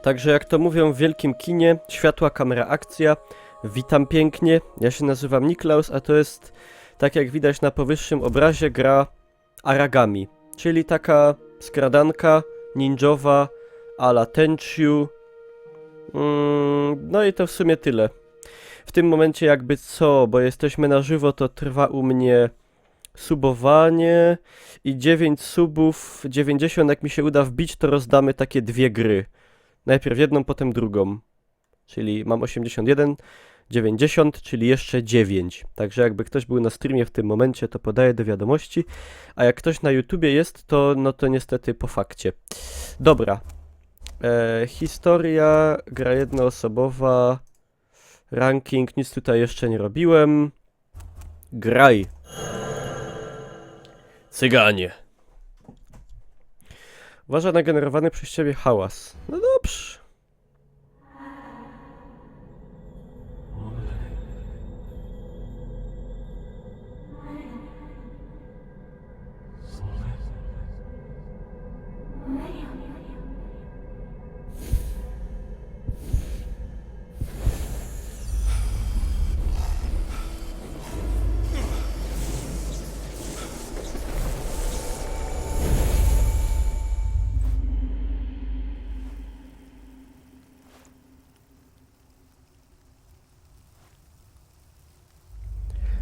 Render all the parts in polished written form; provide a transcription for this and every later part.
Także jak to mówią w wielkim kinie, światła, kamera, akcja. Witam pięknie, ja się nazywam Niklaus, a to jest, tak jak widać na powyższym obrazie, gra Aragami. Czyli taka skradanka ninjowa a la Tenchu. No i to w sumie tyle. W tym momencie jakby co, bo jesteśmy na żywo, to trwa u mnie subowanie i 9 subów, 90 jak mi się uda wbić, to rozdamy takie dwie gry. Najpierw jedną, potem drugą. Czyli mam 81, 90, czyli jeszcze 9. Także jakby ktoś był na streamie w tym momencie, to podaję do wiadomości. A jak ktoś na YouTubie jest, to no to niestety po fakcie. Dobra. Historia, gra jednoosobowa, ranking, nic tutaj jeszcze nie robiłem. Graj. Cyganie. Uważa na generowany przez ciebie hałas. No dobrze.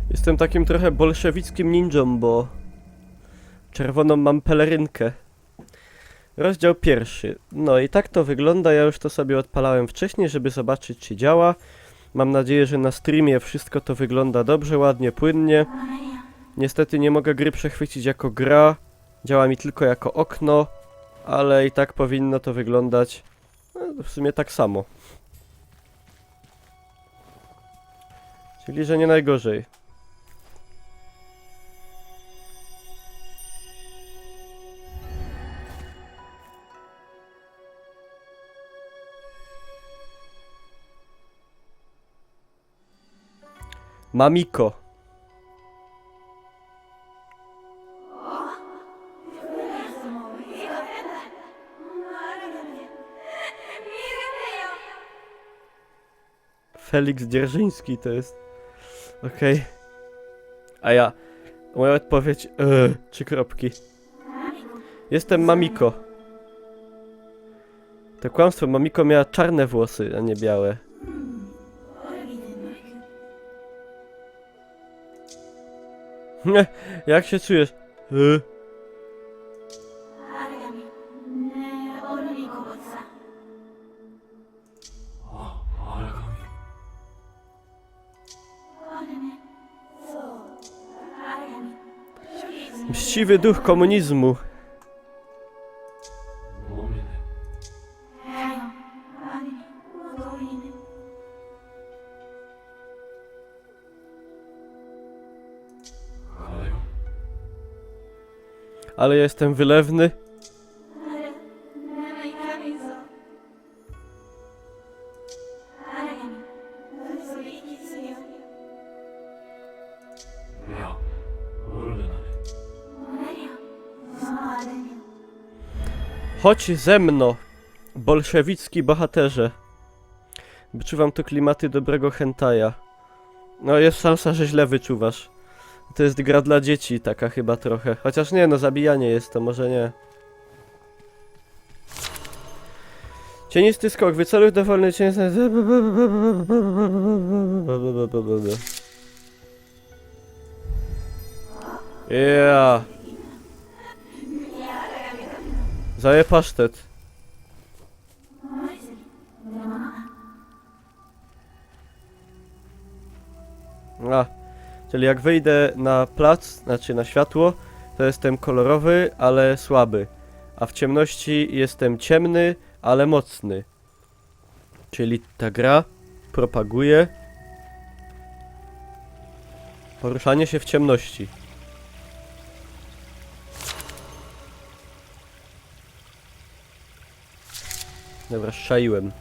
Jestem takim trochę bolszewickim ninją, bo czerwoną mam pelerynkę. Rozdział pierwszy. No i tak to wygląda, ja już to sobie odpalałem wcześniej, żeby zobaczyć, czy działa. Mam nadzieję, że na streamie wszystko to wygląda dobrze, ładnie, płynnie. Niestety nie mogę gry przechwycić jako gra, działa mi tylko jako okno, ale i tak powinno to wyglądać w sumie tak samo. Czyli, że nie najgorzej. Mamiko. Felix Dzierżyński to jest. Okej. A ja. Moja odpowiedź. 3 kropki. Jestem Mamiko. To kłamstwo. Mamiko miała czarne włosy, a nie białe. Jak się czujesz? Mściwy duch komunizmu. Ale jestem wylewny. Chodź ze mną, bolszewicki bohaterze. Wyczuwam tu klimaty dobrego hentaja. No jest szansa, że źle wyczuwasz. To jest gra dla dzieci, taka chyba trochę. Chociaż nie, no zabijanie jest, to może nie. Cienisty skok, wyceluj dowolny cień... Yeah. Zaję pasztet. Czyli jak wyjdę na plac, znaczy na światło, to jestem kolorowy, ale słaby. A w ciemności jestem ciemny, ale mocny. Czyli ta gra propaguje poruszanie się w ciemności. Dobra, strzaiłem.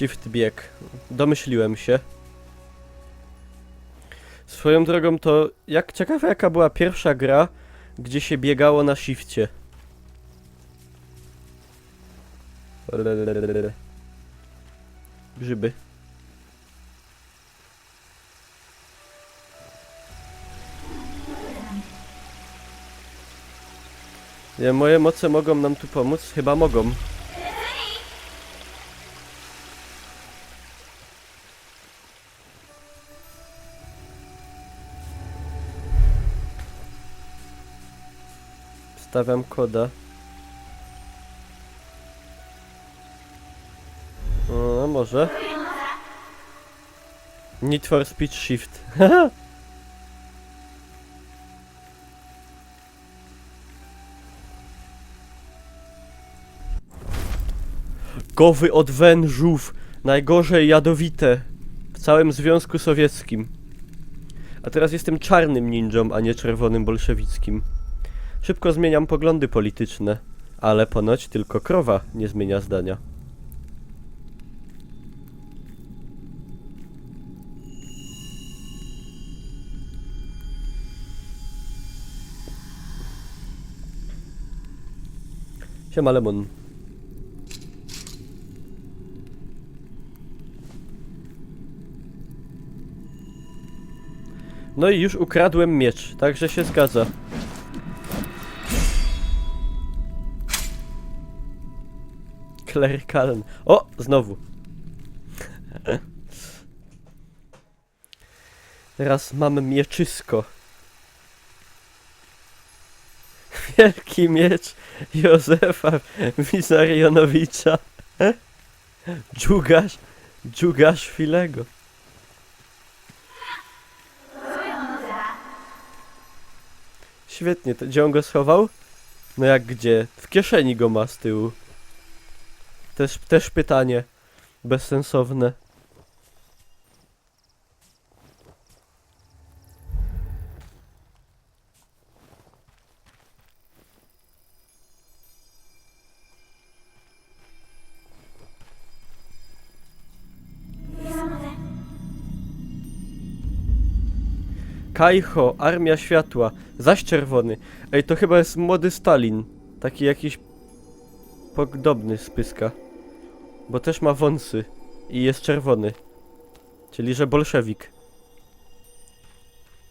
Shift bieg. Domyśliłem się. Swoją drogą to... Ciekawe jaka była pierwsza gra, gdzie się biegało na shifcie. Grzyby. Nie, moje moce mogą nam tu pomóc? Chyba mogą. Stawiam koda. No może. Need for Speed Shift. Gowy od wężów. Najgorzej jadowite. W całym Związku Sowieckim. A teraz jestem czarnym ninją, a nie czerwonym bolszewickim. Szybko zmieniam poglądy polityczne. Ale ponoć tylko krowa nie zmienia zdania. Siema Lemon. No i już ukradłem miecz, także się zgadza. Klerykalen. O! Znowu. Teraz mam mieczysko. Wielki miecz Józefa Wissarionowicza. Dżugasz Filego. Świetnie, to gdzie on go schował? No jak gdzie? W kieszeni go ma z tyłu. Też pytanie. Bezsensowne. Kajho, Armia Światła, zaś czerwony. Ej, to chyba jest młody Stalin. Taki jakiś podobny z pyska. Bo też ma wąsy i jest czerwony. Czyli, że bolszewik.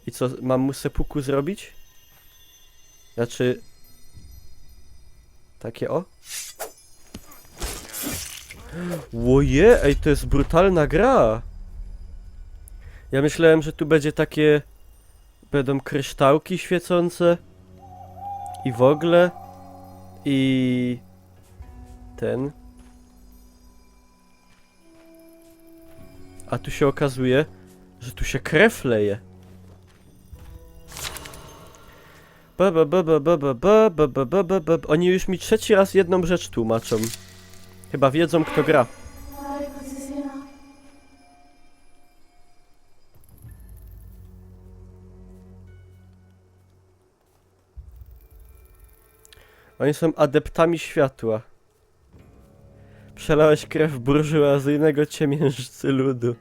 I co, mam mu sepuku zrobić? Znaczy... Takie o? Łoje, ej, to jest brutalna gra. Ja myślałem, że tu będzie takie... Będą kryształki świecące. I w ogóle. I... Ten. A tu się okazuje, że tu się krew leje. Oni już mi trzeci raz jedną rzecz tłumaczą. Chyba wiedzą, kto gra. Oni są adeptami światła. Przelałeś krew burżuazyjnego ciemiężcy ludu.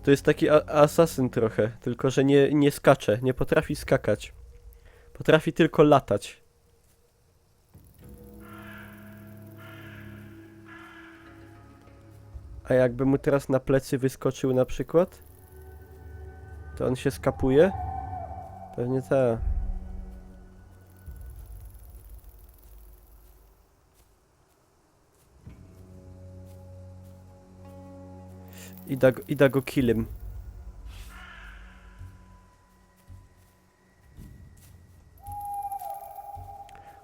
To jest taki asasyn trochę, tylko że nie skacze, nie potrafi skakać. Potrafi tylko latać. A jakby mu teraz na plecy wyskoczył na przykład, to on się skapuje? Pewnie tak. Ida go killem.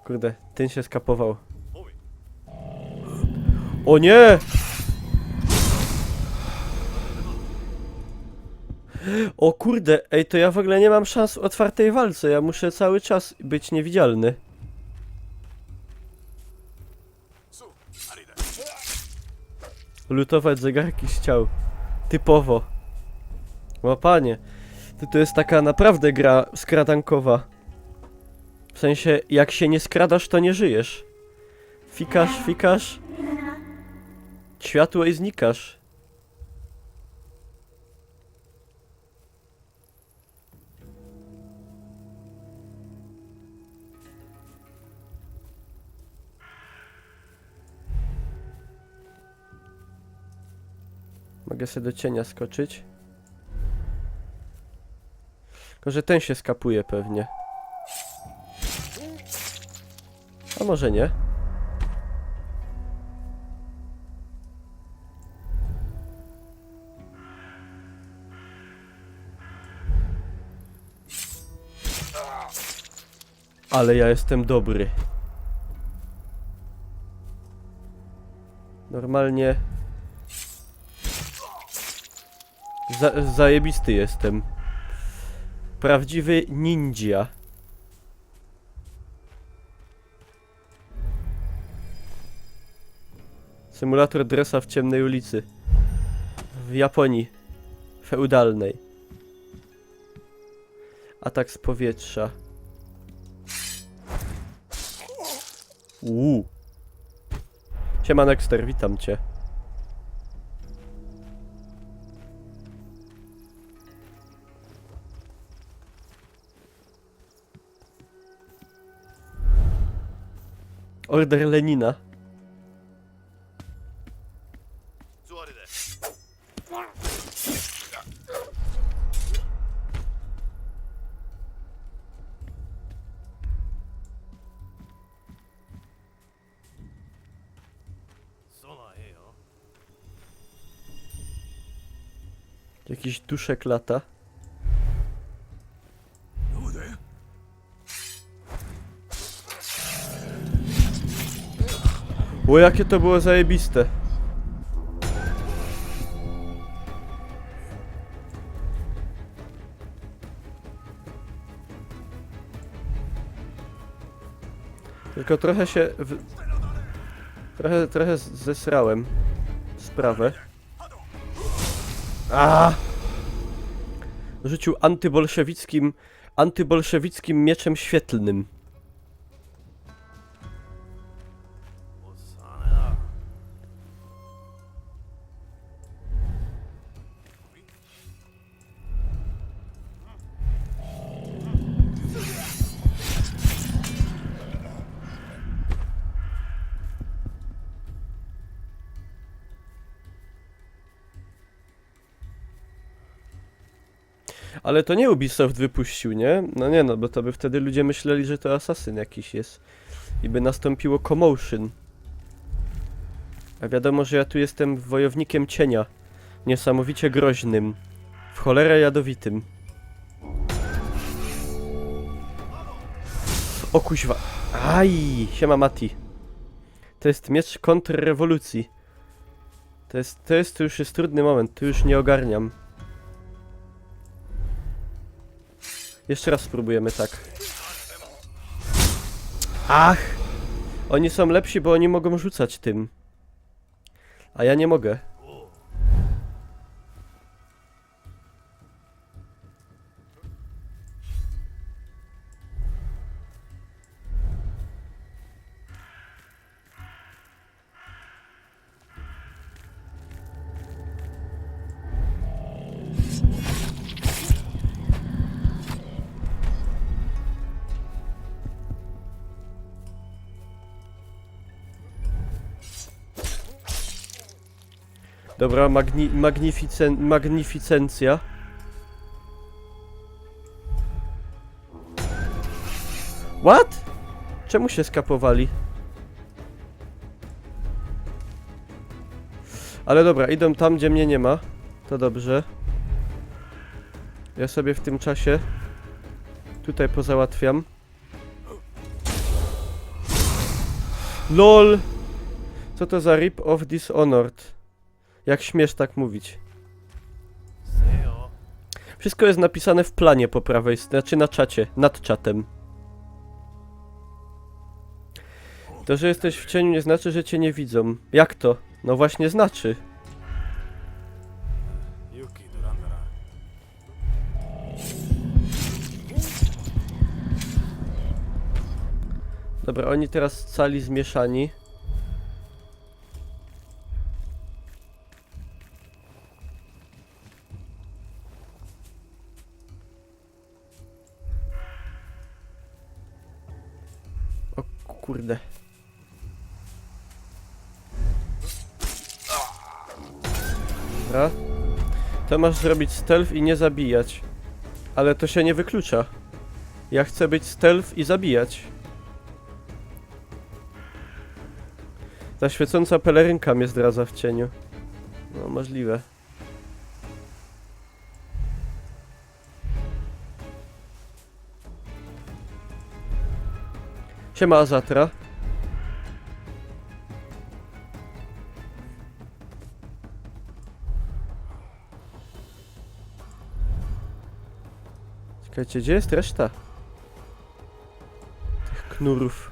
Kurde, ten się skapował. O nie! O kurde, ej, to ja w ogóle nie mam szans w otwartej walce, ja muszę cały czas być niewidzialny. Lutować zegarki z ciał. Typowo. O panie, to jest taka naprawdę gra skradankowa. W sensie, jak się nie skradasz, to nie żyjesz. Fikasz, fikasz. Światło i znikasz. Mogę sobie do cienia skoczyć. Tylko, że ten się skapuje pewnie. A może nie? Ale ja jestem dobry. Normalnie... Zajebisty jestem. Prawdziwy ninja. Symulator dresa w ciemnej ulicy. W Japonii. Feudalnej. Atak z powietrza. Siema Nexter, witam cię. Order Lenina. Jakiś duszek lata. O, jakie to było zajebiste. Tylko trochę się... Trochę zesrałem sprawę. Rzucił antybolszewickim mieczem świetlnym. Ale to nie Ubisoft wypuścił, nie? No nie no, bo to by wtedy ludzie myśleli, że to asasyn jakiś jest. I by nastąpiło commotion. A wiadomo, że ja tu jestem wojownikiem cienia. Niesamowicie groźnym. W cholerę jadowitym. O kuźwa. Aj! Siema Mati. To jest miecz kontrrewolucji. To już jest trudny moment, tu już nie ogarniam. Jeszcze raz spróbujemy tak. Ach! Oni są lepsi, bo oni mogą rzucać tym. A ja nie mogę. Dobra, magnificencja. What? Czemu się skapowali? Ale dobra, idą tam, gdzie mnie nie ma. To dobrze. Ja sobie w tym czasie tutaj pozałatwiam. LOL! Co to za Rip of Dishonored? Jak śmiesz tak mówić? Wszystko jest napisane w planie po prawej, znaczy na czacie, nad czatem. To, że jesteś w cieniu nie znaczy, że cię nie widzą. Jak to? No właśnie znaczy. Dobra, oni teraz cali zmieszani. kurde. Dobra. To masz zrobić stealth i nie zabijać. Ale to się nie wyklucza. Ja chcę być stealth i zabijać. Ta świecąca pelerynka mnie zdradza w cieniu. No, możliwe. Siema, Azatra. Czekajcie, gdzie jest reszta tych knurów?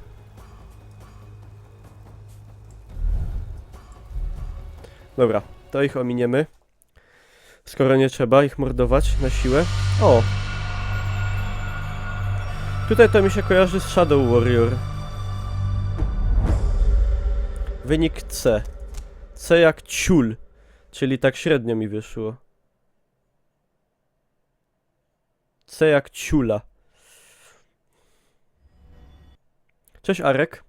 Dobra, to ich ominiemy. Skoro nie trzeba ich mordować na siłę. O! Tutaj to mi się kojarzy z Shadow Warrior. Wynik C. C jak ciul. Czyli tak średnio mi wyszło. C jak ciula. Cześć, Arek.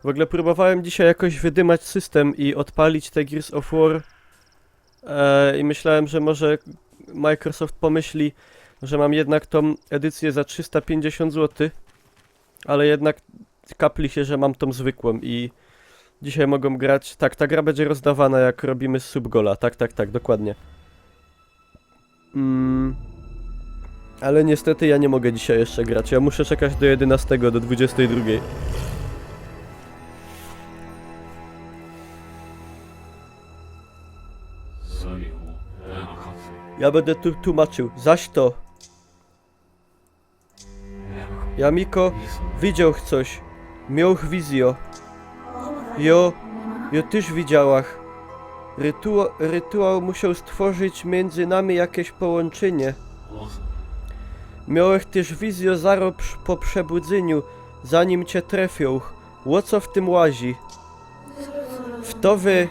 W ogóle próbowałem dzisiaj jakoś wydymać system i odpalić te Gears of War. I myślałem, że może Microsoft pomyśli, że mam jednak tą edycję za 350 zł. Ale jednak kapli się, że mam tą zwykłą i dzisiaj mogą grać. Tak, ta gra będzie rozdawana jak robimy z Subgola. Tak, dokładnie. Ale niestety ja nie mogę dzisiaj jeszcze grać. Ja muszę czekać do 11, do 22. Ja będę tu tłumaczył. Zaś to. Jamiko widział coś. Miał wizję. Jo też widziałach. Rytuał musiał stworzyć między nami jakieś połączenie. Miałeś też wizję zaraz po przebudzeniu, zanim cię trafią. Ło co w tym łazi? W to wy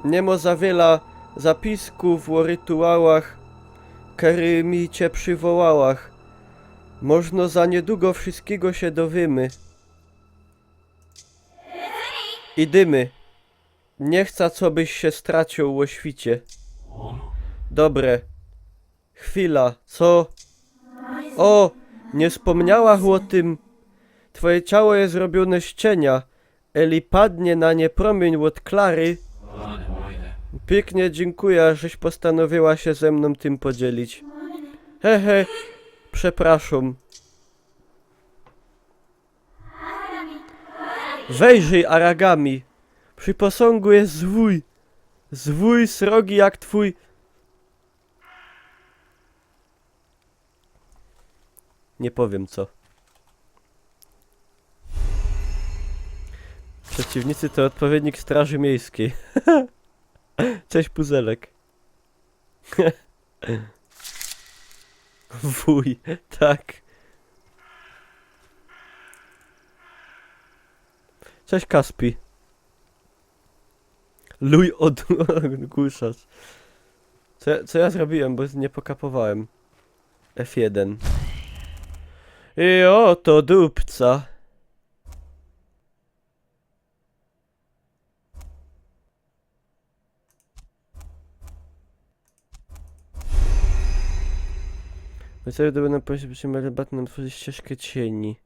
nie ma za wiele zapisków o rytuałach, którymi cię przywołałach. Można za niedługo wszystkiego się dowiemy. Idymy. Nie chcę, co byś się stracił o świcie. Dobre. Chwila, co? O, nie wspomniałach o tym. Twoje ciało jest zrobione z cienia. Eli padnie na nie promień od Klary. Pięknie dziękuję, żeś postanowiła się ze mną tym podzielić. Hehe, przepraszam. Wejrzyj, Aragami. Przy posągu jest zwój. Zwój srogi jak twój... Nie powiem co. Przeciwnicy to odpowiednik Straży Miejskiej. Cześć, Puzelek. Wuj, tak. Cześć, Kaspi. Luj odgłuszasz. Co ja zrobiłem, bo nie pokapowałem. F1. I oto dupca. Wycałuję do na poziomie przy Melebat nam tworzyć ścieżkę cieni.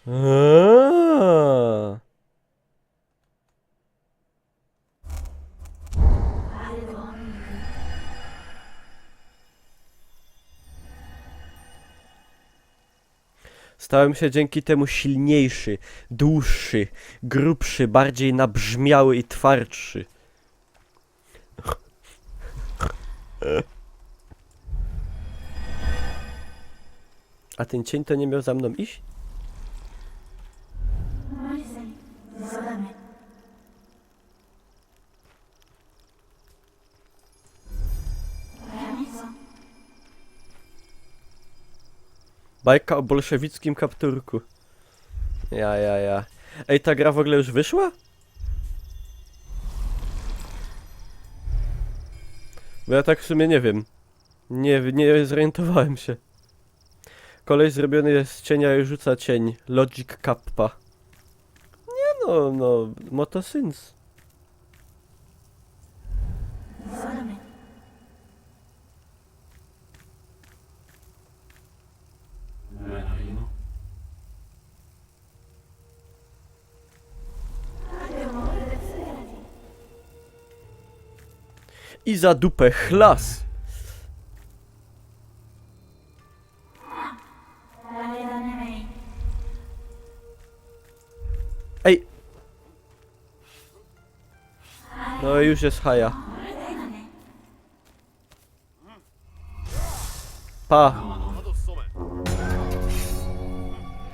Aaaa. Stałem się dzięki temu silniejszy, dłuższy, grubszy, bardziej nabrzmiały i twardszy. A ten cień to nie miał za mną iść? Bajka o bolszewickim kapturku. Ja. Ej, ta gra w ogóle już wyszła? Bo ja tak w sumie nie wiem. Nie zorientowałem się. Koleś zrobiony jest z cienia i rzuca cień. Logic Kappa. Nie no, Motosyns. I za dupę chlas. Ej. No i już jest haja. Pa.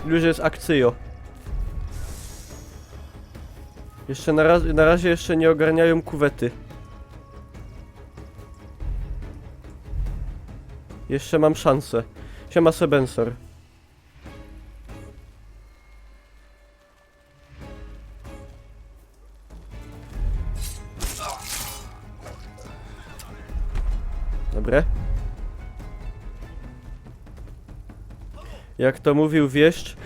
Już jest akcyjo. Jeszcze na razie jeszcze nie ogarniają kuwety. Jeszcze mam szansę. Siema Sebensor. Dobre. Jak to mówił wieszcz.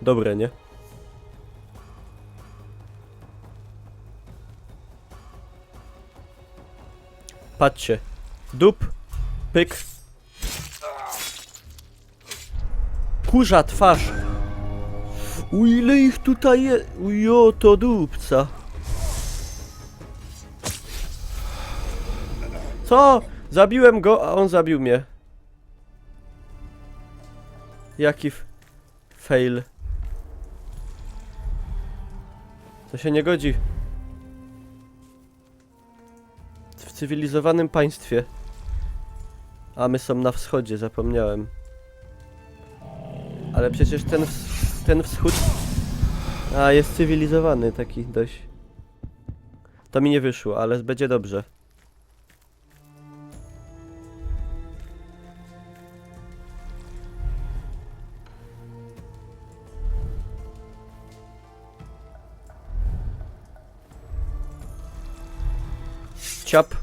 Dobre, nie? Patrzcie. Dup. Pyk. Kurza twarz. U ile ich tutaj jest? Ujo, to dupca. Co? Zabiłem go, a on zabił mnie. Jaki fail. To się nie godzi. W cywilizowanym państwie. A my są na wschodzie, zapomniałem. Ale przecież ten wschód... A, jest cywilizowany taki dość. To mi nie wyszło, ale będzie dobrze. Ciap.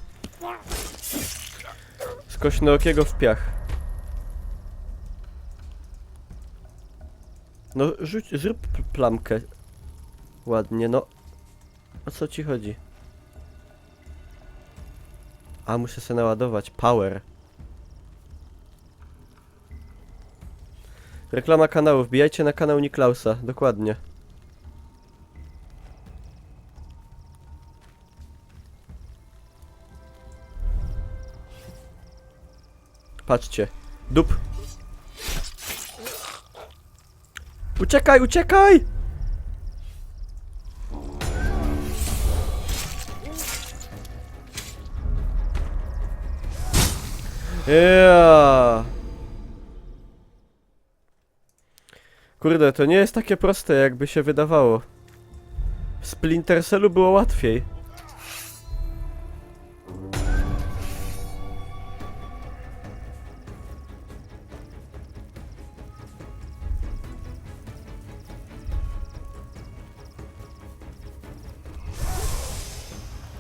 Z kośnookiego w piach. No zrób plamkę. Ładnie, no. O co ci chodzi? A, muszę sobie naładować. Power. Reklama kanału. Wbijajcie na kanał Niklausa. Dokładnie. Patrzcie. Dup. Uciekaj, uciekaj! Yeah. Kurde, to nie jest takie proste, jakby się wydawało. W Splinter Cellu było łatwiej.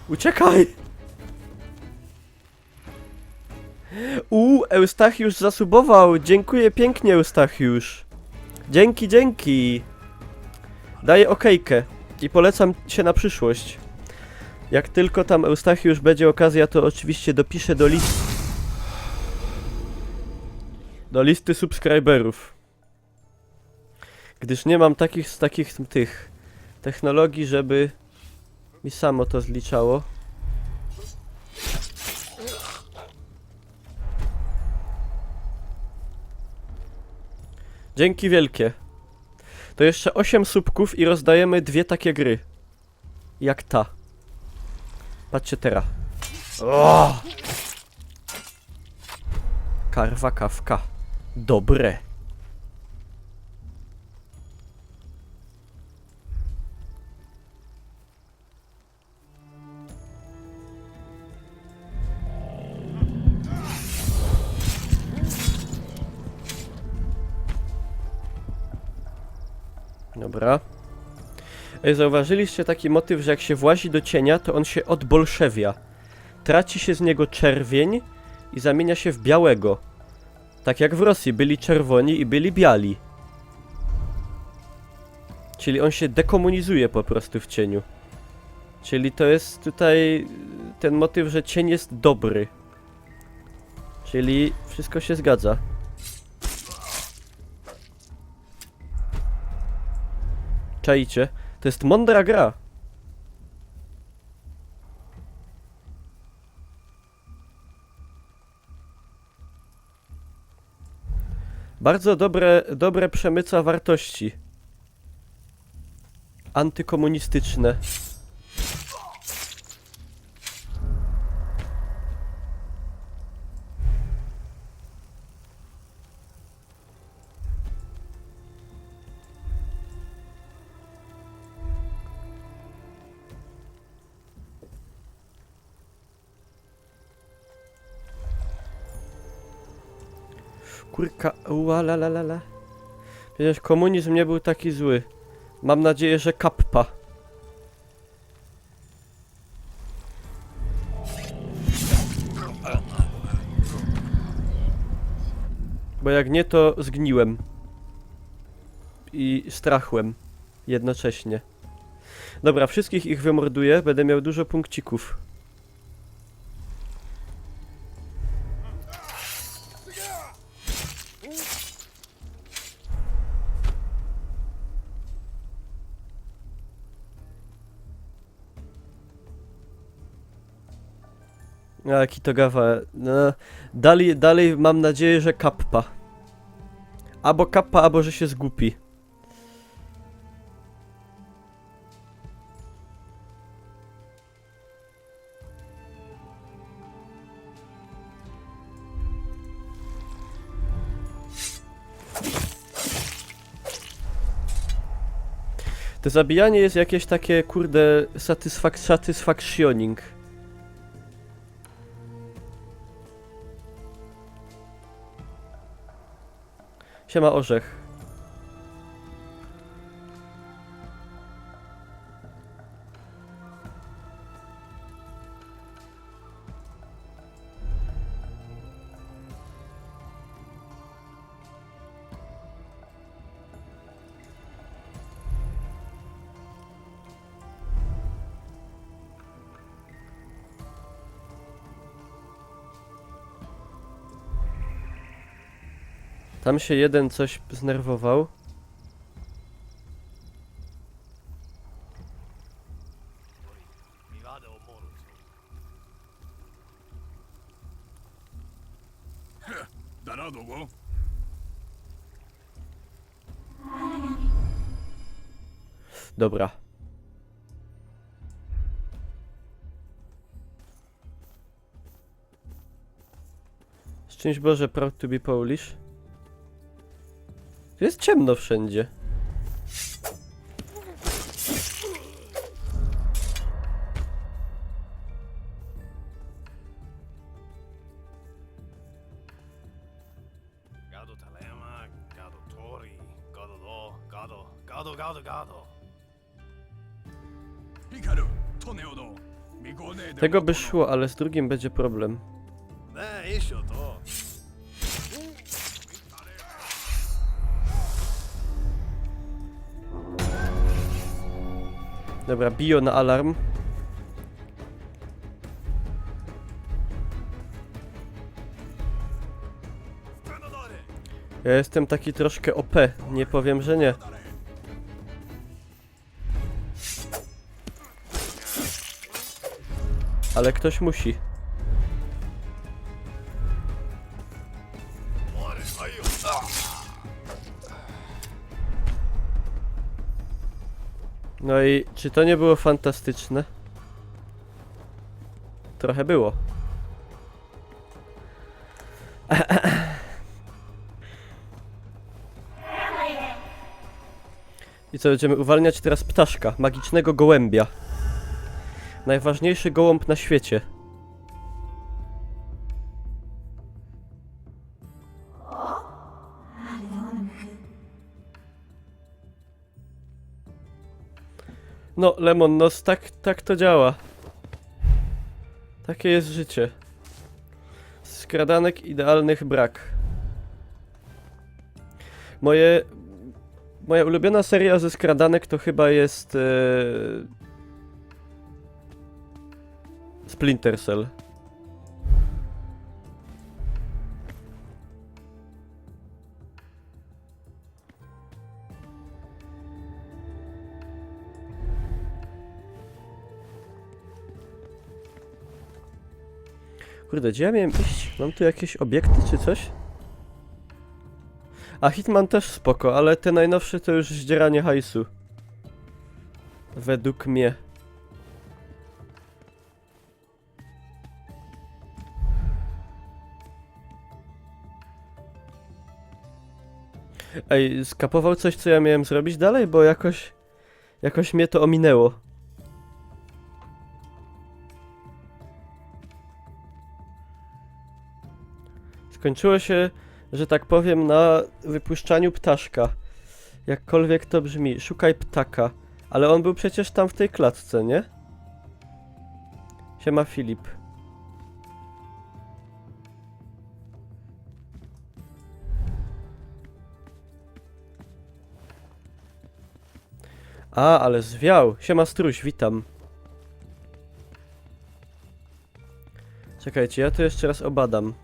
Uciekaj! Eustachiusz zasubował. Dziękuję pięknie, Eustachiusz. Dzięki, dzięki. Daję okejkę. I polecam się na przyszłość. Jak tylko tam Eustachiusz będzie okazja, to oczywiście dopiszę do listy. Do listy subskryberów. Gdyż nie mam takich tych technologii, żeby mi samo to zliczało. Dzięki wielkie. To jeszcze 8 subków i rozdajemy 2 takie gry. Jak ta. Patrzcie teraz. O! Karwa kawka. Dobre. Dobra. Ej, zauważyliście taki motyw, że jak się włazi do cienia, to on się odbolszewia. Traci się z niego czerwień i zamienia się w białego. Tak jak w Rosji byli czerwoni i byli biali. Czyli on się dekomunizuje po prostu w cieniu. Czyli to jest tutaj ten motyw, że cień jest dobry. Czyli wszystko się zgadza. Czajcie? To jest mądra gra. Bardzo dobre przemyca wartości. Antykomunistyczne. Kurka, ualalalala. Przecież komunizm nie był taki zły. Mam nadzieję, że kappa. Bo jak nie, to zgniłem. I strachłem. Jednocześnie. Dobra, wszystkich ich wymorduję. Będę miał dużo punkcików. A, Kitogawa. No, dalej mam nadzieję, że kappa. Albo kappa, albo że się zgubi. To zabijanie jest jakieś takie, kurde, satisfactioning. Siema orzech. Tam się jeden coś znerwował. Dobra. Szczęść Boże, proud to be Polish. Tu jest ciemno wszędzie. Tego by szło, ale z drugim będzie problem. Dobra, bio na alarm. Ja jestem taki troszkę OP, nie powiem, że nie. Ale ktoś musi. No i czy to nie było fantastyczne? Trochę było. I co, będziemy uwalniać teraz ptaszka, magicznego gołębia. Najważniejszy gołąb na świecie. No, Lemon, no tak to działa. Takie jest życie. Skradanek idealnych brak. Moja ulubiona seria ze skradanek to chyba jest Splinter Cell. Kurde, gdzie ja miałem iść? Mam tu jakieś obiekty czy coś? A Hitman też spoko, ale te najnowsze to już zdzieranie hajsu. Według mnie. Ej, skapował coś, co ja miałem zrobić dalej, bo jakoś mnie to ominęło. Skończyło się, że tak powiem, na wypuszczaniu ptaszka. Jakkolwiek to brzmi, szukaj ptaka. Ale on był przecież tam w tej klatce, nie? Siema Filip. A, ale zwiał. Siema Struś, witam. Czekajcie, ja to jeszcze raz obadam.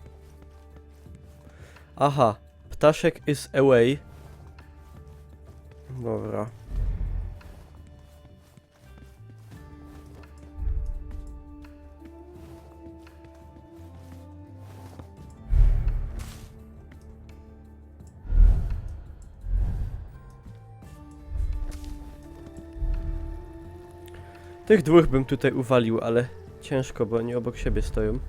Aha, ptaszek is away. Dobra. Tych dwóch bym tutaj uwalił, ale ciężko, bo oni obok siebie stoją.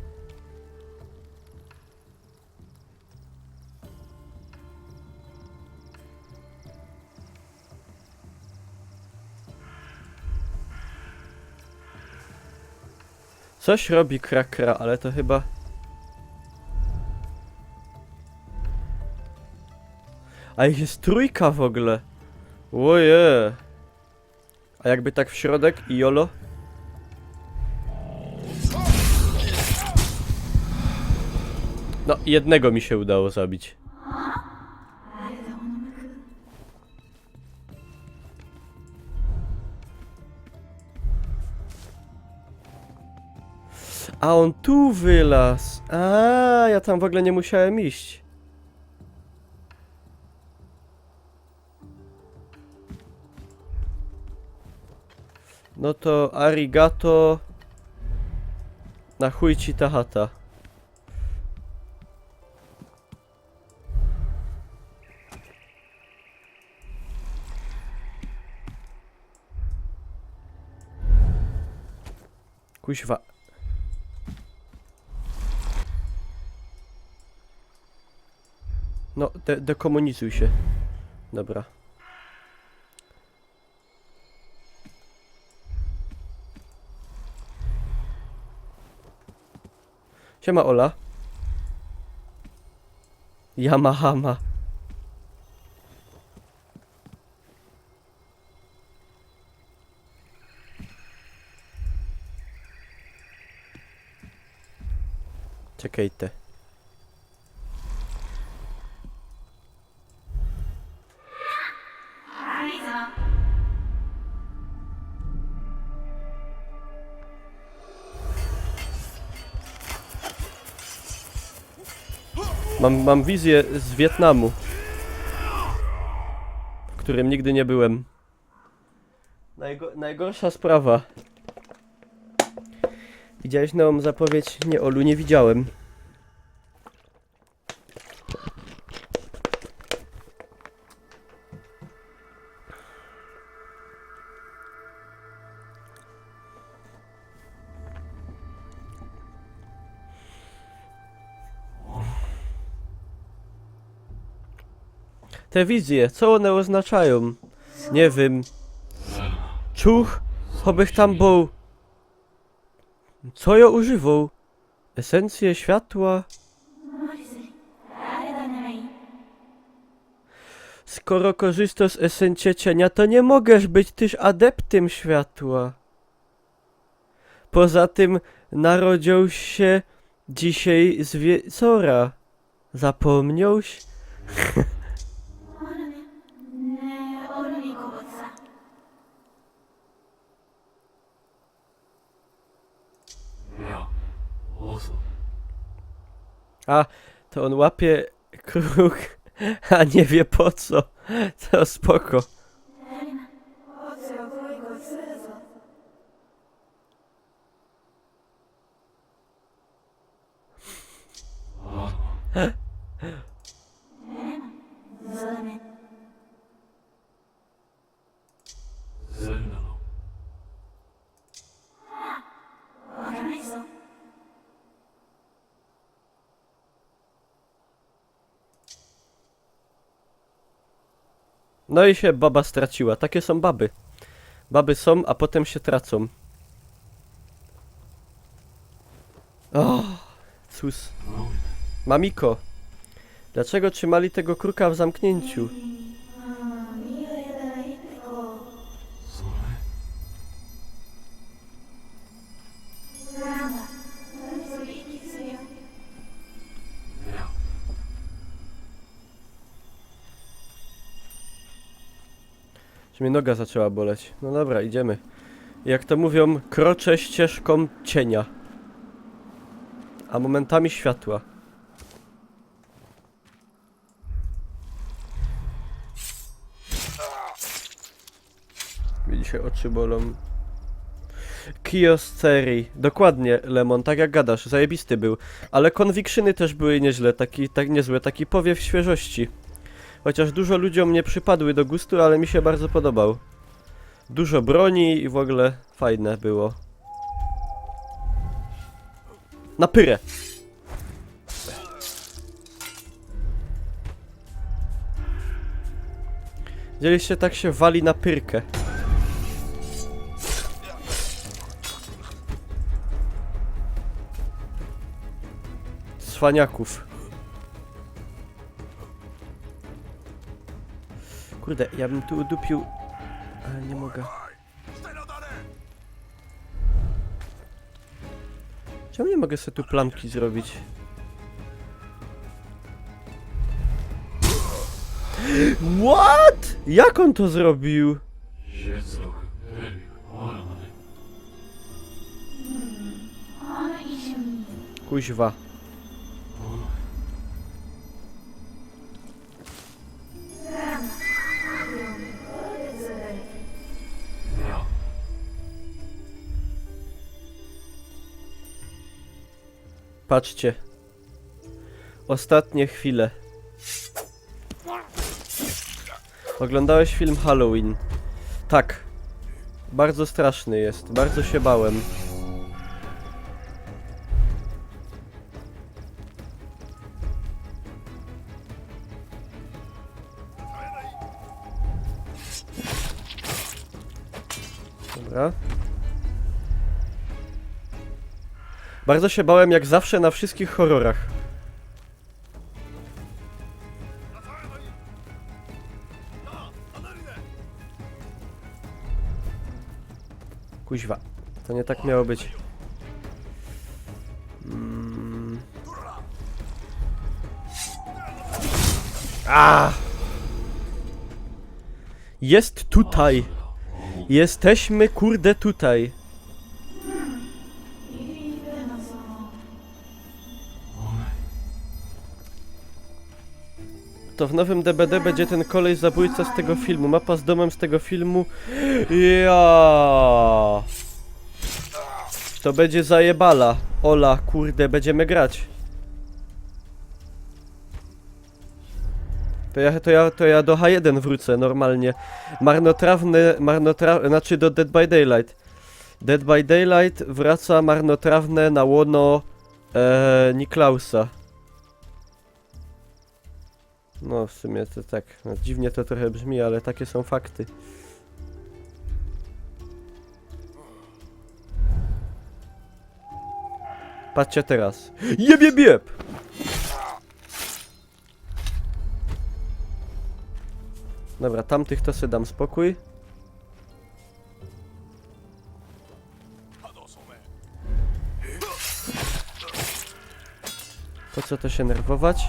Coś robi krakra, ale to chyba... A ich jest trójka w ogóle. Oje. A jakby tak w środek i jolo? No, jednego mi się udało zabić. A on tu wylazł. A, ja tam w ogóle nie musiałem iść. No to arigato. Na chuj ci ta chata. Kuźwa. No, dekomunizuj się. Dobra. Siema Ola. Yamahama. Czekajcie. Mam wizję z Wietnamu, w którym nigdy nie byłem. Najgorsza sprawa. Widziałeś nową zapowiedź? Nie, Olu, nie widziałem. Te wizje, co one oznaczają? Nie wiem. Czuch, chobych tam był. Co ja używał? Esencję światła? Skoro korzystasz z esencji cienia, to nie możesz być też adeptem światła. Poza tym narodził się dzisiaj z wieczora. Zapomniałś? A, to on łapie kruk, a nie wie po co. To spoko. No i się baba straciła. Takie są baby. Baby są, a potem się tracą. O, cóż. Mamiko, dlaczego trzymali tego kruka w zamknięciu? Że mnie noga zaczęła boleć. No dobra, idziemy. Jak to mówią, kroczę ścieżką cienia. A momentami światła. Mi dzisiaj oczy bolą. Kiosceri. Dokładnie, Lemon, tak jak gadasz, zajebisty był. Ale konwiksyny też były nieźle, tak niezłe, taki powiew świeżości. Chociaż dużo ludziom nie przypadły do gustu, ale mi się bardzo podobał. Dużo broni i w ogóle fajne było. Na pyrę! Widzieliście, tak się wali na pyrkę. Cwaniaków. Kurde, ja bym tu udupił, ale nie mogę. Czemu nie mogę sobie tu plamki zrobić? What? Jak on to zrobił? Kuźwa. Patrzcie. Ostatnie chwile. Oglądałeś film Halloween? Tak. Bardzo straszny jest. Bardzo się bałem. Dobra. Bardzo się bałem, jak zawsze na wszystkich horrorach. Kuźwa. To nie tak miało być. Jest tutaj. Jesteśmy, kurde, tutaj. To w nowym DBD będzie ten kolej zabójca z tego filmu. Mapa z domem z tego filmu. Ja. To będzie zajebala. Ola, kurde, będziemy grać. To ja do H1 wrócę normalnie. Znaczy do Dead by Daylight. Dead by Daylight wraca marnotrawne na łono Niklausa. No w sumie to tak, no, dziwnie to trochę brzmi, ale takie są fakty. Patrzcie teraz. Jeb, jeb, jeb! Dobra, tamtych to sobie dam spokój. Po co to się nerwować?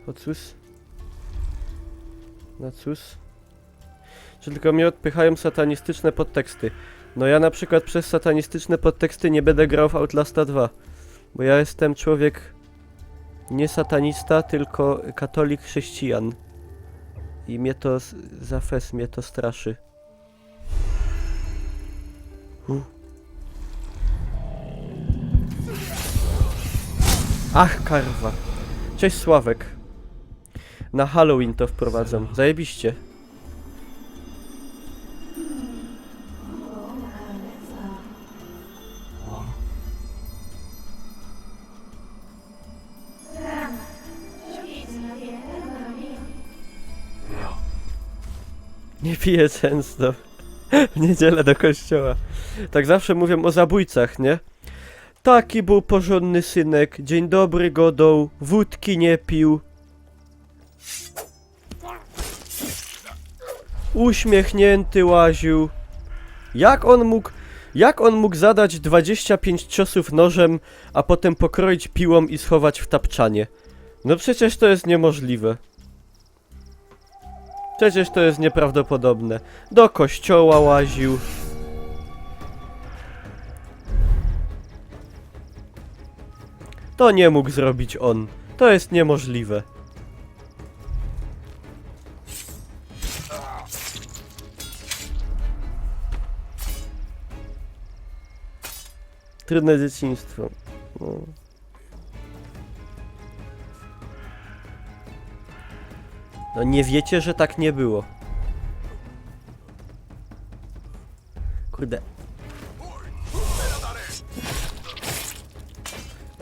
Po cóż? Na cóż? Czy tylko mnie odpychają satanistyczne podteksty? No ja na przykład przez satanistyczne podteksty nie będę grał w Outlasta 2. Bo ja jestem człowiek nie satanista, tylko katolik chrześcijan. I mnie to za fes, mnie to straszy. Ach, karwa. Cześć Sławek. Na Halloween to wprowadzam. Zajebiście. Nie piję często. W niedzielę do kościoła. Tak zawsze mówią o zabójcach, nie? Taki był porządny synek. Dzień dobry godą. Wódki nie pił. Uśmiechnięty łaził. Jak on mógł zadać 25 ciosów nożem, a potem pokroić piłą i schować w tapczanie? No przecież to jest niemożliwe. Przecież to jest nieprawdopodobne. Do kościoła łaził. To nie mógł zrobić on. To jest niemożliwe. Trudne dzieciństwo. No. No nie wiecie, że tak nie było. Kurde.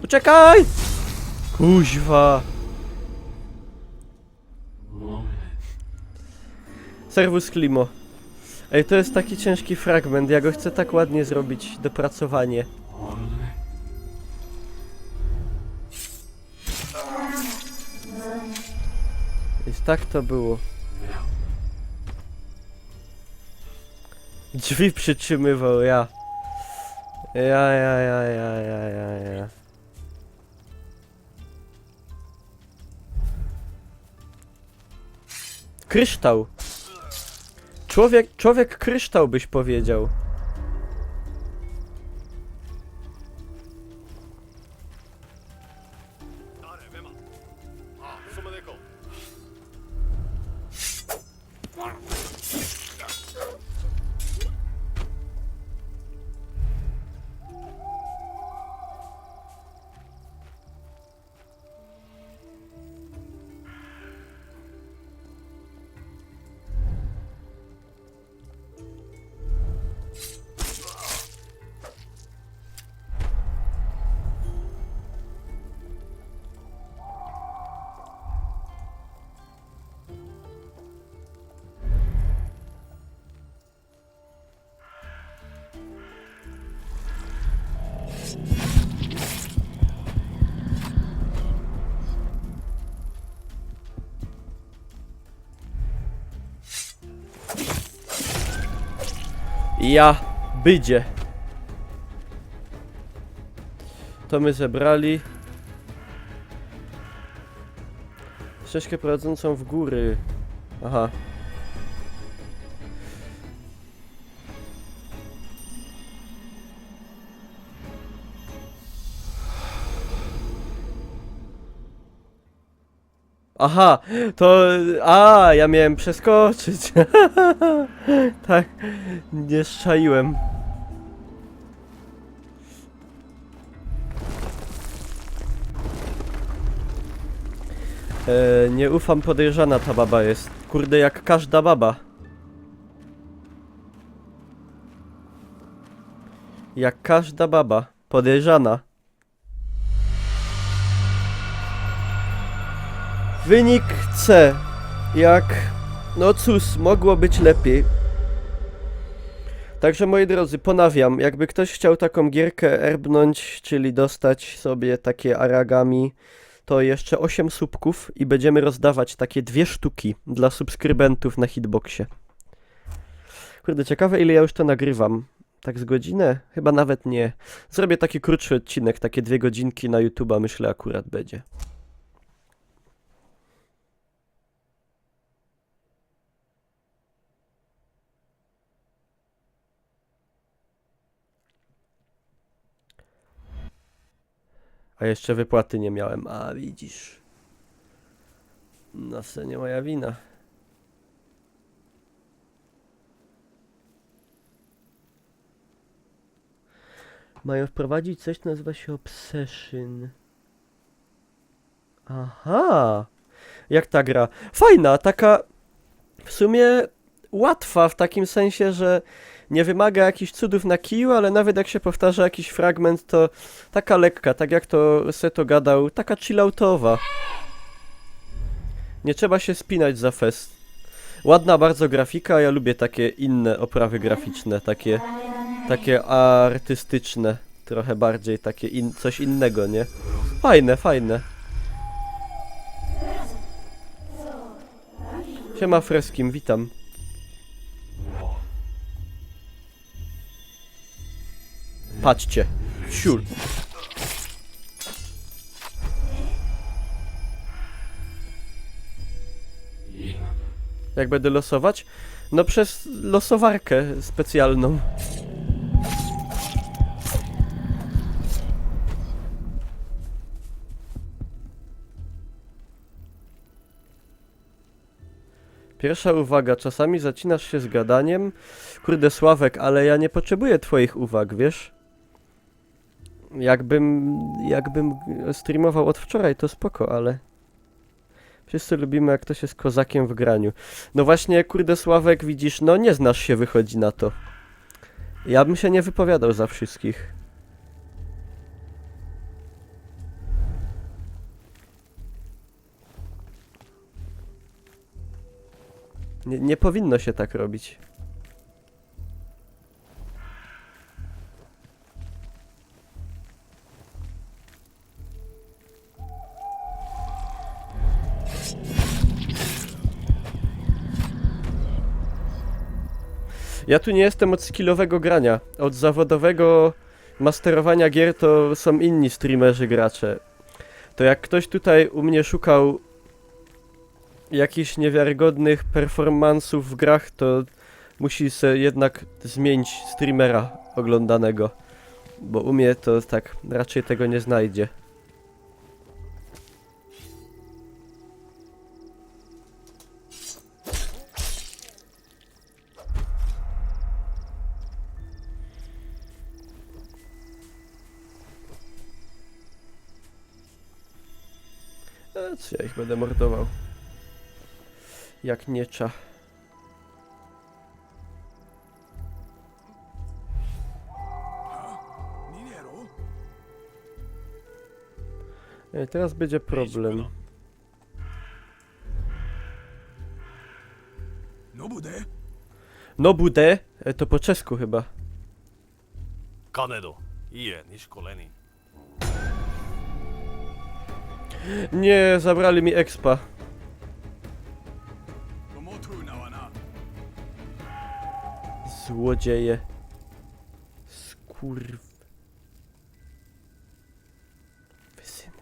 Uciekaj! Kuźwa. Servus Klimo. Ej, to jest taki ciężki fragment, ja go chcę tak ładnie zrobić, dopracowanie. Więc tak to było. Drzwi przytrzymywał, ja. Ja. Kryształ. Człowiek kryształ byś powiedział. Ja, bydzie. To my zebrali. Ścieżkę prowadzącą w góry. Aha. Aha, to... A, ja miałem przeskoczyć. Tak, nie szczaiłem. Nie ufam, podejrzana ta baba jest. Kurde, jak każda baba. Jak każda baba. Podejrzana. Wynik C. Jak... No cóż, mogło być lepiej. Także moi drodzy, ponawiam, jakby ktoś chciał taką gierkę erbnąć, czyli dostać sobie takie aragami, to jeszcze 8 słupków i będziemy rozdawać takie 2 sztuki dla subskrybentów na hitboxie. Kurde, ciekawe ile ja już to nagrywam. Tak z godzinę? Chyba nawet nie. Zrobię taki krótszy odcinek, takie 2 godzinki na YouTube'a, myślę akurat będzie. A jeszcze wypłaty nie miałem. A widzisz. No to nie moja wina. Mają wprowadzić coś, co nazywa się Obsession. Aha. Jak ta gra? Fajna, taka w sumie łatwa w takim sensie, że nie wymaga jakichś cudów na kiju, ale nawet jak się powtarza jakiś fragment, to taka lekka, tak jak to Seto gadał, taka chilloutowa. Nie trzeba się spinać za fest. Ładna bardzo grafika, ja lubię takie inne oprawy graficzne, takie artystyczne, trochę bardziej takie coś innego, nie? Fajne, fajne. Siema Freskim, witam. Patrzcie. Siur. Jak będę losować? No przez losowarkę specjalną. Pierwsza uwaga, czasami zacinasz się z gadaniem. Kurde Sławek, ale ja nie potrzebuję twoich uwag, wiesz? Jakbym streamował od wczoraj, to spoko, ale... Wszyscy lubimy, jak ktoś jest kozakiem w graniu. No właśnie, kurde Sławek, widzisz, no nie znasz się, wychodzi na to. Ja bym się nie wypowiadał za wszystkich. Nie powinno się tak robić. Ja tu nie jestem od skillowego grania. Od zawodowego masterowania gier to są inni streamerzy, gracze. To jak ktoś tutaj u mnie szukał jakichś niewiarygodnych performansów w grach, to musi sobie jednak zmienić streamera oglądanego. Bo u mnie to tak raczej tego nie znajdzie. Co ja ich będę mordował? Jak niecza. Teraz będzie problem. Nobude? To po czesku chyba. Kanedo, iye, ni szkoleni. Nie, zabrali mi expa. Złodzieje. Skurw... Wysyny.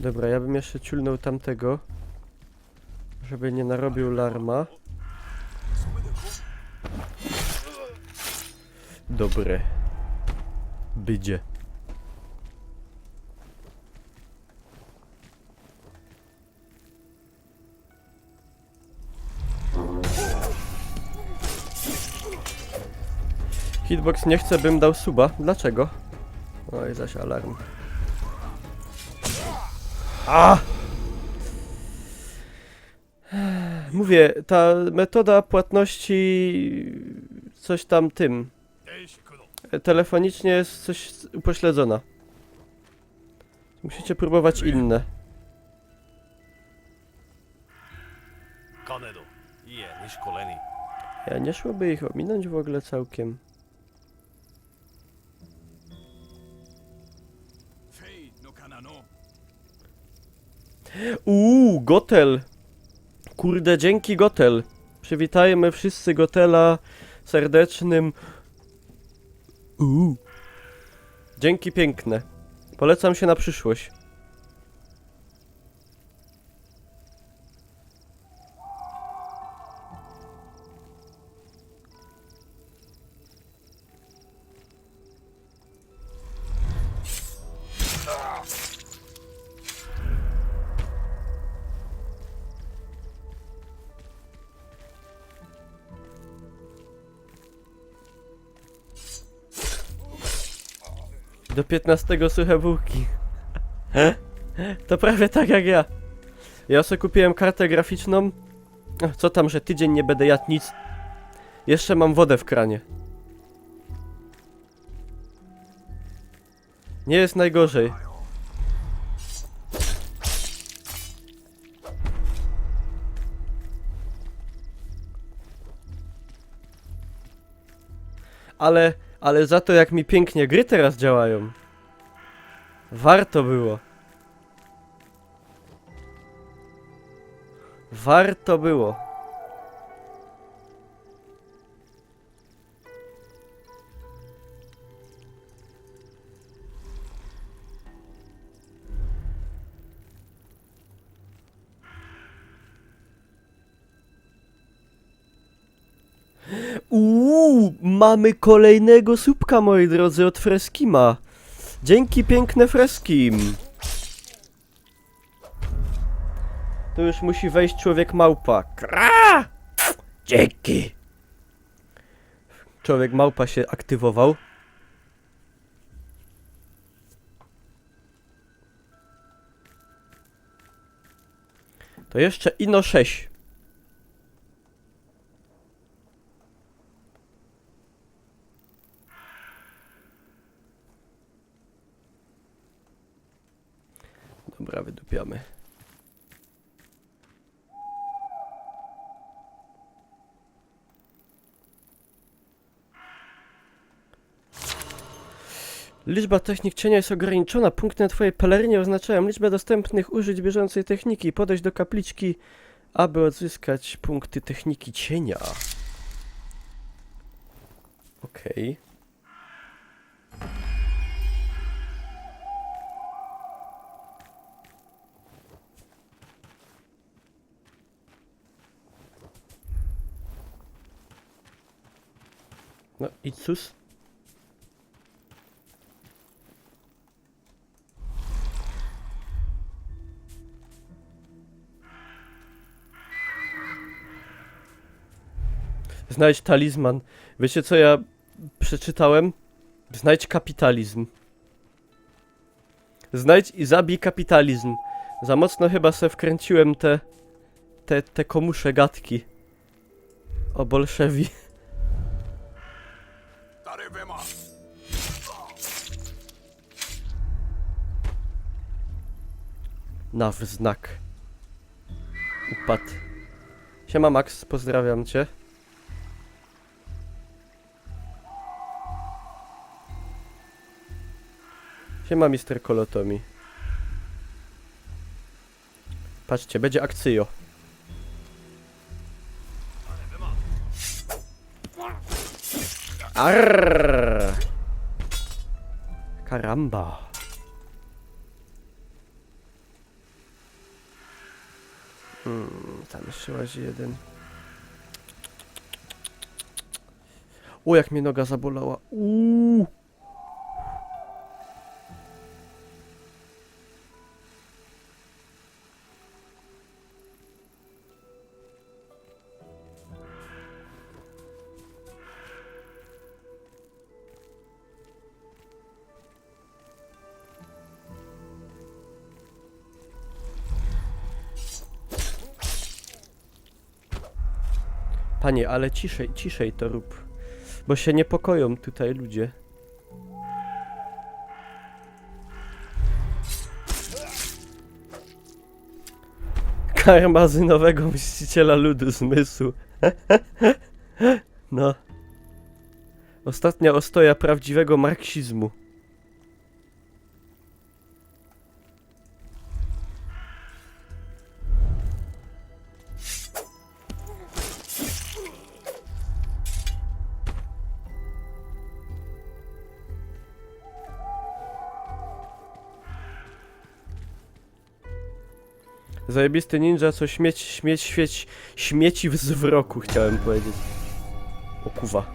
Dobra, ja bym jeszcze ciulnął tamtego, żeby nie narobił larma. Dobre. Bydzie. Hitbox nie chce, bym dał suba. Dlaczego? Oj, zaś alarm. 'A! ' Mówię, ta metoda płatności coś tam tym. Telefonicznie jest coś upośledzona. Musicie próbować inne. 金戸いえ西コレニ Ja nie szłoby ich ominąć w ogóle całkiem. フェイのかなの Gotel! Kurde, dzięki Gotel. Przywitajmy wszyscy Gotela serdecznym. Dzięki piękne. Polecam się na przyszłość. Do 15 suche bułki. To prawie tak jak ja. Ja sobie kupiłem kartę graficzną. Co tam, że tydzień nie będę jadł nic. Jeszcze mam wodę w kranie. Nie jest najgorzej. Ale za to jak mi pięknie gry teraz działają. Warto było. Warto było. Mamy kolejnego słupka, moi drodzy, od Freskima. Dzięki piękne Freskim. Tu już musi wejść człowiek małpa. Kra! Dzięki. Człowiek małpa się aktywował. To jeszcze ino 6. Dobra, wydupiamy. Liczba technik cienia jest ograniczona. Punkty na twojej pelerynie oznaczają liczbę dostępnych użyć bieżącej techniki. Podejść do kapliczki, aby odzyskać punkty techniki cienia. Okej. No i cóż? Znajdź talizman. Wiecie co ja przeczytałem? Znajdź kapitalizm. Znajdź i zabij kapitalizm. Za mocno chyba se wkręciłem te komusze gadki. O bolszewi. 誰べま Na wznak. Upadł. Siema Max, pozdrawiam cię. Siema Mister Kolotomi. Patrzcie, będzie akcyjo. Arr! Karamba. Tam jeszcze łazi jeden. O, jak mnie noga zabolała. Panie, ale ciszej, ciszej to rób. Bo się niepokoją tutaj ludzie. Karmazynowego mściciela ludu zmysłu. No. Ostatnia ostoja prawdziwego marksizmu. Zajebisty ninja, co śmieci w zwroku, chciałem powiedzieć. O kuwa.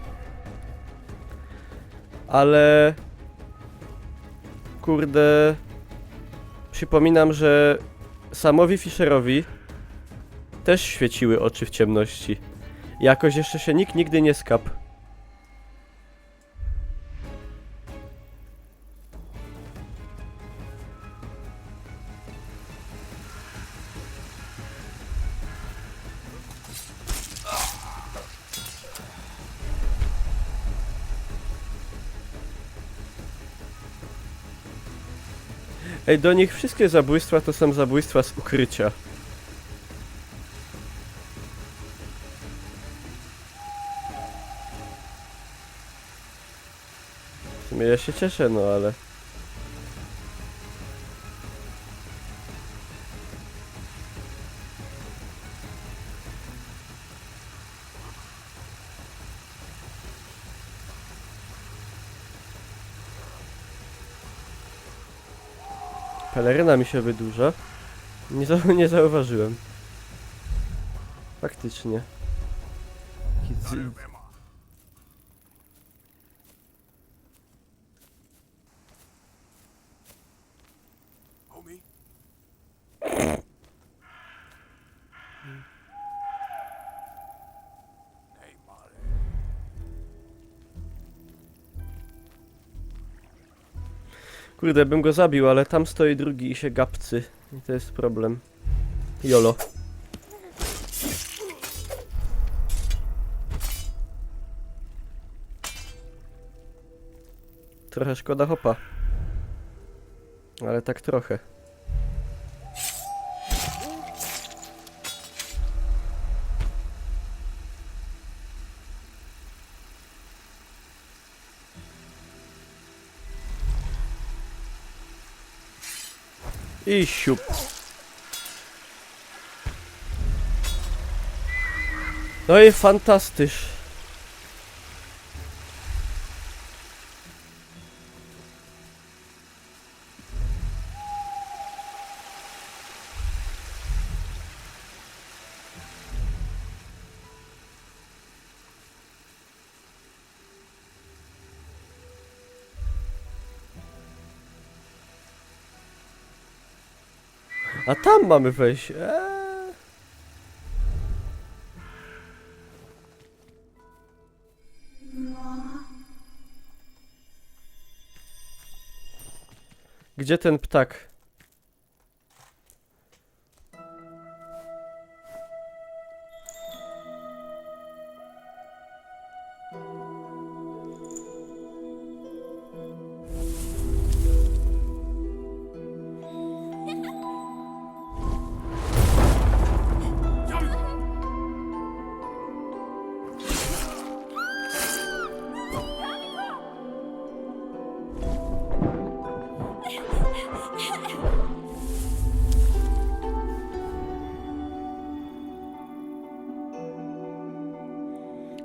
Ale... Kurde... Przypominam, że Samowi Fischerowi też świeciły oczy w ciemności. Jakoś jeszcze się nikt nigdy nie skapł. Ej, do nich wszystkie zabójstwa to są zabójstwa z ukrycia. W sumie ja się cieszę, no ale... Peleryna mi się wydłuża. Nie zauważyłem. Faktycznie. Darvema. Homie? Hey, Mare. Kurde, bym go zabił, ale tam stoi drugi i się gapcy. I to jest problem. Jolo. Trochę szkoda hopa. Ale tak trochę. I siup. No i fantastysz. A tam mamy wejść. Gdzie ten ptak?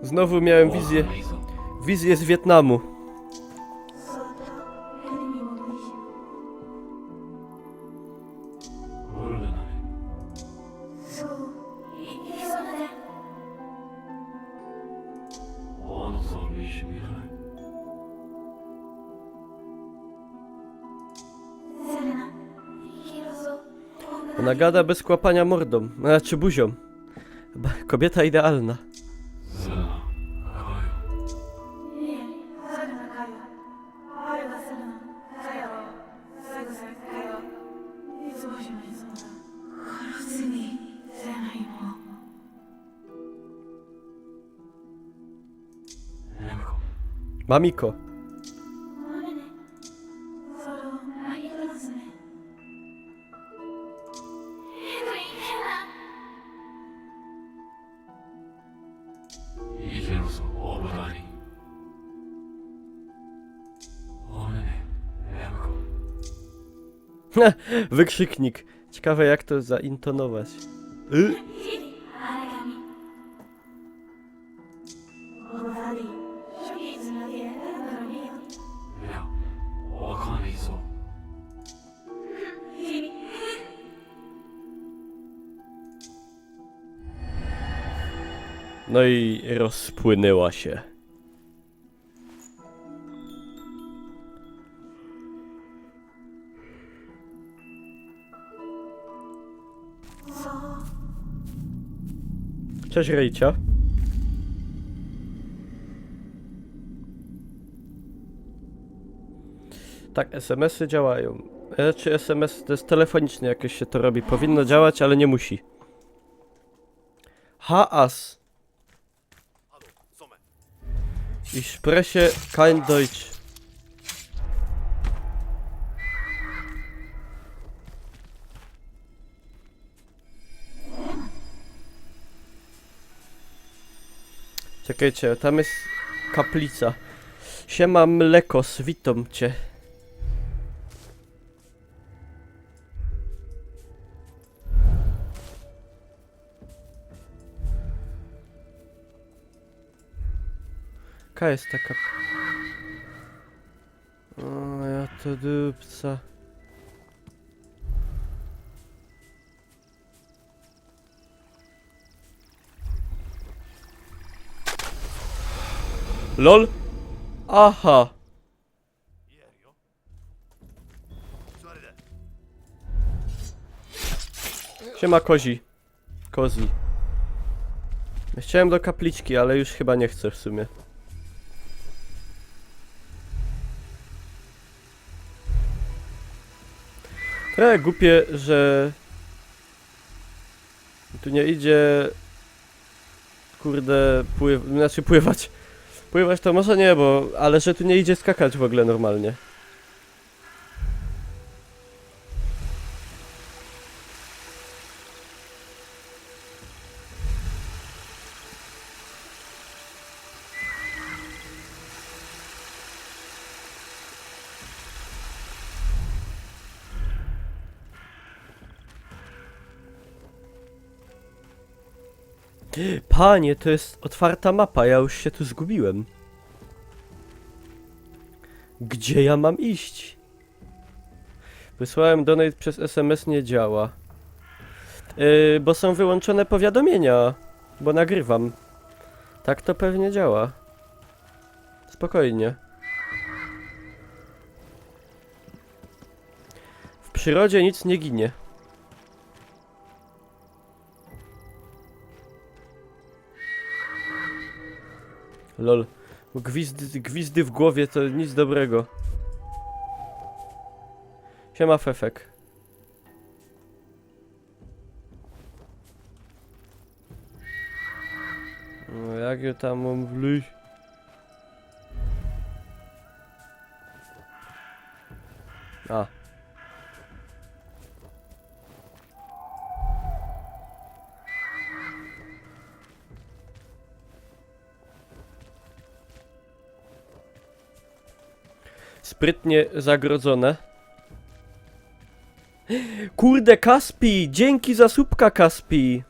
Znowu miałem wizję z Wietnamu. Ona gada bez kłapania mordą, znaczy buzią. Kobieta idealna. Mamiko. それを投げてますね。いけるぞ、オブラリン。おめね、エムコ。 Wykrzyknik. Ciekawe jak to zaintonować. 日々、荒神。オブラディ、いつまでやるんだろうね。いや、わかんねえぞ。日々。 No i rozpłynęła się. Cześć Rejcia. Tak, SMS-y działają. Czy SMS to jest telefonicznie jakoś się to robi? Powinno działać, ale nie musi. Haas. Hallo, Somme. Ich spreche kein Deutsch. Czekajcie, tam jest kaplica. Siema Mlekos, witam cię. Jaka jest taka... O, ja to dupca. LOL? Aha. 家あるよ。座れだ。 Siema kozi. Kozi. Chciałem do kapliczki, ale już chyba nie chcę w sumie. Trochę głupie, że tu nie idzie, kurde, znaczy pływać. Pływać to może nie, bo, ale że tu nie idzie skakać w ogóle normalnie. Panie, to jest otwarta mapa, ja już się tu zgubiłem. Gdzie ja mam iść? Wysłałem donate przez SMS, nie działa. Bo są wyłączone powiadomienia, bo nagrywam. Tak to pewnie działa. Spokojnie. W przyrodzie nic nie ginie. Lol. Gwizdy w głowie to nic dobrego. Siema Fefek. No jak ja tam mam wleźć? A. Sprytnie zagrodzone. Kurde, Kaspi! Dzięki za słupka, Kaspi!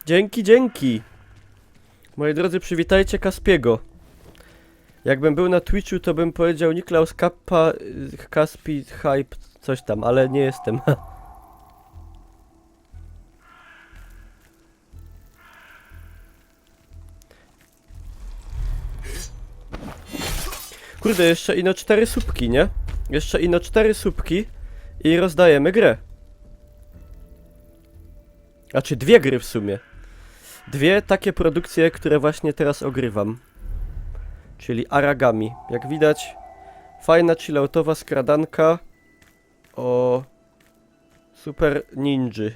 Dzięki, dzięki! Moi drodzy, przywitajcie Kaspiego. Jakbym był na Twitchu, to bym powiedział Niklaus Kappa, Kaspi, Hype, coś tam, ale nie jestem. Kurde, jeszcze ino 4 słupki, nie? Jeszcze ino 4 słupki i rozdajemy grę. Znaczy 2 gry w sumie. 2 takie produkcje, które właśnie teraz ogrywam. Czyli Aragami. Jak widać, fajna chilloutowa skradanka o super ninży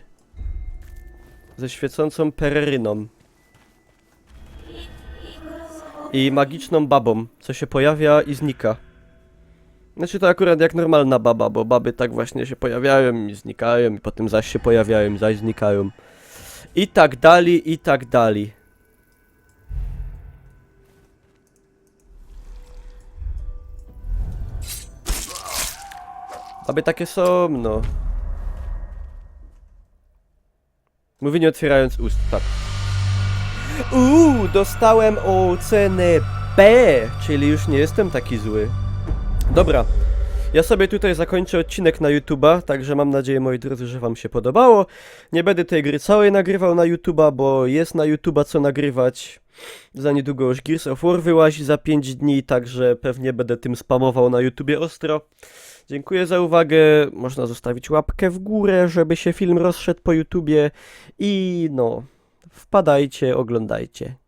ze świecącą pereryną. I magiczną babą, co się pojawia i znika. Znaczy to akurat jak normalna baba, bo baby tak właśnie się pojawiają i znikają, i potem zaś się pojawiają, zaś znikają. I tak dalej, i tak dalej. Baby takie są, no. Mówi nie otwierając ust, tak. Dostałem ocenę B, czyli już nie jestem taki zły. Dobra, ja sobie tutaj zakończę odcinek na YouTube'a, także mam nadzieję, moi drodzy, że wam się podobało. Nie będę tej gry całej nagrywał na YouTube'a, bo jest na YouTube'a co nagrywać. Za niedługo już Gears of War wyłazi za 5 dni, także pewnie będę tym spamował na YouTubie ostro. Dziękuję za uwagę, można zostawić łapkę w górę, żeby się film rozszedł po YouTubie i no, wpadajcie, oglądajcie.